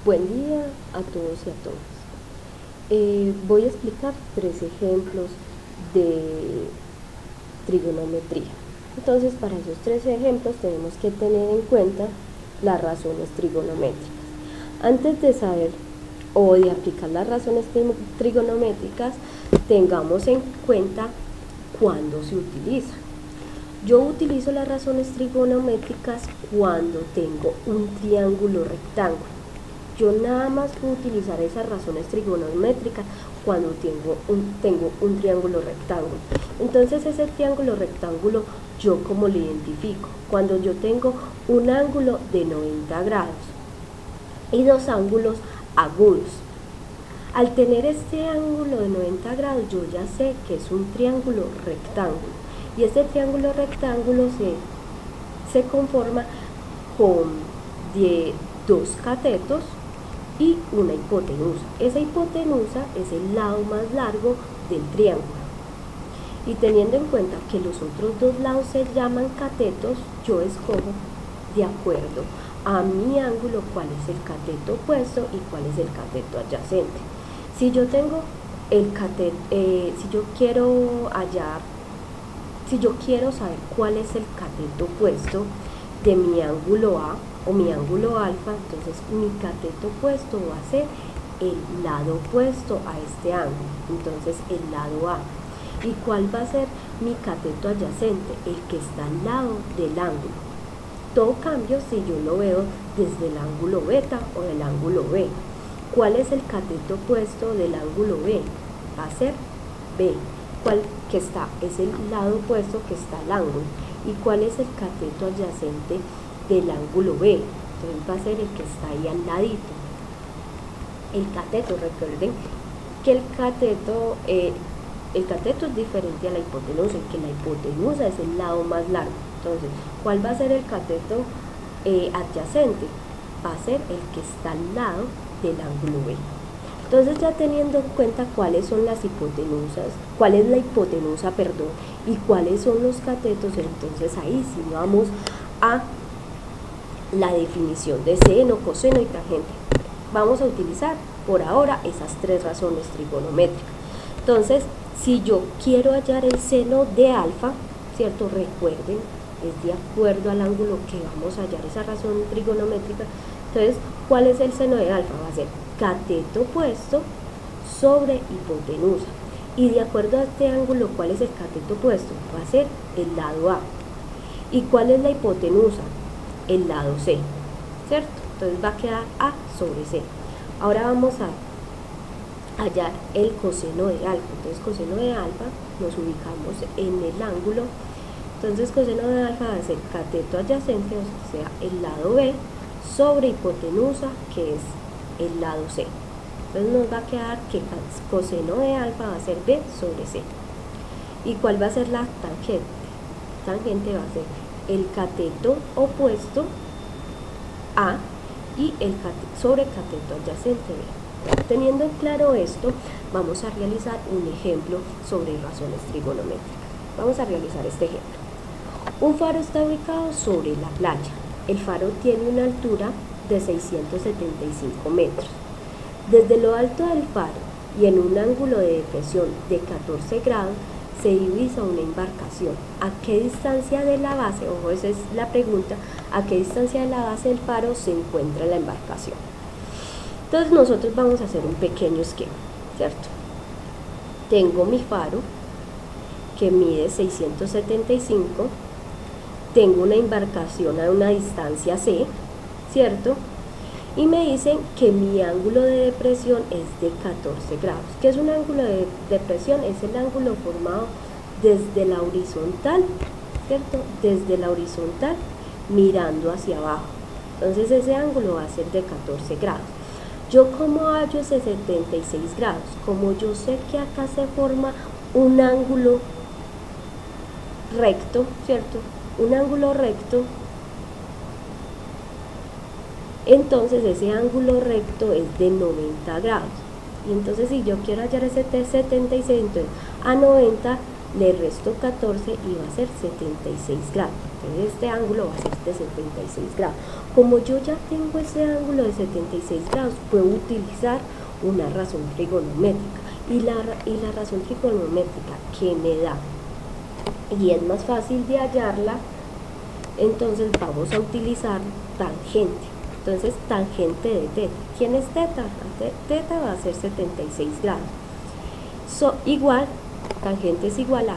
Buen día a todos y a todas. Voy a explicar 3 ejemplos de trigonometría. Entonces, para esos 3 ejemplos tenemos que tener en cuenta las razones trigonométricas. Antes de saber o de aplicar las razones trigonométricas, tengamos en cuenta cuándo se utiliza. Yo utilizo las razones trigonométricas cuando tengo un triángulo rectángulo. Yo nada más puedo utilizar esas razones trigonométricas cuando tengo un triángulo rectángulo. Entonces ese triángulo rectángulo, ¿yo cómo lo identifico? Cuando yo tengo un ángulo de 90 grados y dos ángulos agudos. Al tener este ángulo de 90 grados, yo ya sé que es un triángulo rectángulo. Y este triángulo rectángulo se conforma con dos catetos y una hipotenusa. Esa hipotenusa es el lado más largo del triángulo. Y teniendo en cuenta que los otros dos lados se llaman catetos, yo escojo de acuerdo a mi ángulo cuál es el cateto opuesto y cuál es el cateto adyacente. Si yo tengo el cateto, si yo quiero saber cuál es el cateto opuesto de mi ángulo A o mi ángulo alfa, entonces mi cateto opuesto va a ser el lado opuesto a este ángulo, entonces el lado A. ¿Y cuál va a ser mi cateto adyacente? El que está al lado del ángulo. Todo cambia si yo lo veo desde el ángulo beta o del ángulo B. ¿Cuál es el cateto opuesto del ángulo B? Va a ser B. ¿Cuál que está? Es el lado opuesto que está al ángulo. ¿Y cuál es el cateto adyacente del ángulo B? Entonces va a ser el que está ahí al ladito. El cateto, recuerden que el cateto es diferente a la hipotenusa, que la hipotenusa es el lado más largo. Entonces, ¿cuál va a ser el cateto adyacente? Va a ser el que está al lado del ángulo B. Entonces, ya teniendo en cuenta cuáles son las hipotenusas, cuál es la hipotenusa, y cuáles son los catetos, entonces ahí sí vamos a la definición de seno, coseno y tangente. Vamos a utilizar por ahora esas 3 razones trigonométricas. Entonces, si yo quiero hallar el seno de alfa, ¿cierto? Recuerden, es de acuerdo al ángulo que vamos a hallar esa razón trigonométrica. Entonces, ¿cuál es el seno de alfa? Va a ser cateto opuesto sobre hipotenusa. Y de acuerdo a este ángulo, ¿cuál es el cateto opuesto? Va a ser el lado A. ¿Y cuál es la hipotenusa? El lado C, ¿cierto? Entonces va a quedar A sobre C. Ahora vamos a hallar el coseno de alfa. Entonces coseno de alfa nos ubicamos en el ángulo. Entonces coseno de alfa va a ser cateto adyacente, o sea, el lado B, sobre hipotenusa, que es el lado C. Entonces nos va a quedar que coseno de alfa va a ser B sobre C. ¿Y cuál va a ser la tangente? Tangente va a ser el cateto opuesto A y el sobre cateto adyacente B. Teniendo en claro esto, vamos a realizar un ejemplo sobre razones trigonométricas. Vamos a realizar este ejemplo. Un faro está ubicado sobre la playa. El faro tiene una altura de 675 metros. Desde lo alto del faro y en un ángulo de depresión de 14 grados se divisa una embarcación. ¿A qué distancia de la base? Ojo, esa es la pregunta. ¿A qué distancia de la base del faro se encuentra la embarcación? Entonces nosotros vamos a hacer un pequeño esquema, ¿cierto? Tengo mi faro que mide 675, tengo una embarcación a una distancia C, ¿cierto? Y me dicen que mi ángulo de depresión es de 14 grados. ¿Qué es un ángulo de depresión? Es el ángulo formado desde la horizontal, ¿cierto? Desde la horizontal mirando hacia abajo. Entonces ese ángulo va a ser de 14 grados. ¿Yo cómo hallo ese 76 grados? Como yo sé que acá se forma un ángulo recto, ¿cierto? Un ángulo recto. Entonces ese ángulo recto es de 90 grados. Y entonces si yo quiero hallar ese 76, entonces a 90 le resto 14 y va a ser 76 grados. Entonces este ángulo va a ser de 76 grados. Como yo ya tengo ese ángulo de 76 grados, puedo utilizar una razón trigonométrica. Y la razón trigonométrica que me da, y es más fácil de hallarla, entonces vamos a utilizar tangente. Entonces tangente de teta. ¿Quién es teta? Teta va a ser 76 grados. Igual, tangente es igual a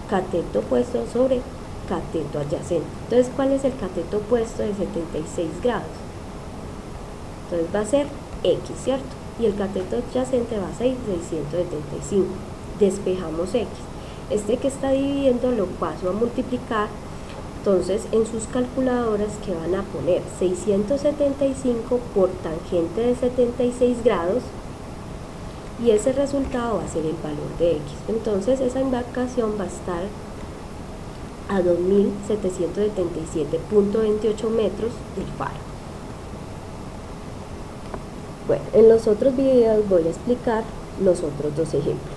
cateto opuesto sobre cateto adyacente. Entonces, ¿cuál es el cateto opuesto de 76 grados? Entonces va a ser X, ¿cierto? Y el cateto adyacente va a ser 675. Despejamos X. Este que está dividiendo lo paso a multiplicar. Entonces, en sus calculadoras, que van a poner 675 por tangente de 76 grados, y ese resultado va a ser el valor de X. Entonces, esa embarcación va a estar a 2.777.28 metros del faro. Bueno, en los otros videos voy a explicar los otros dos ejemplos.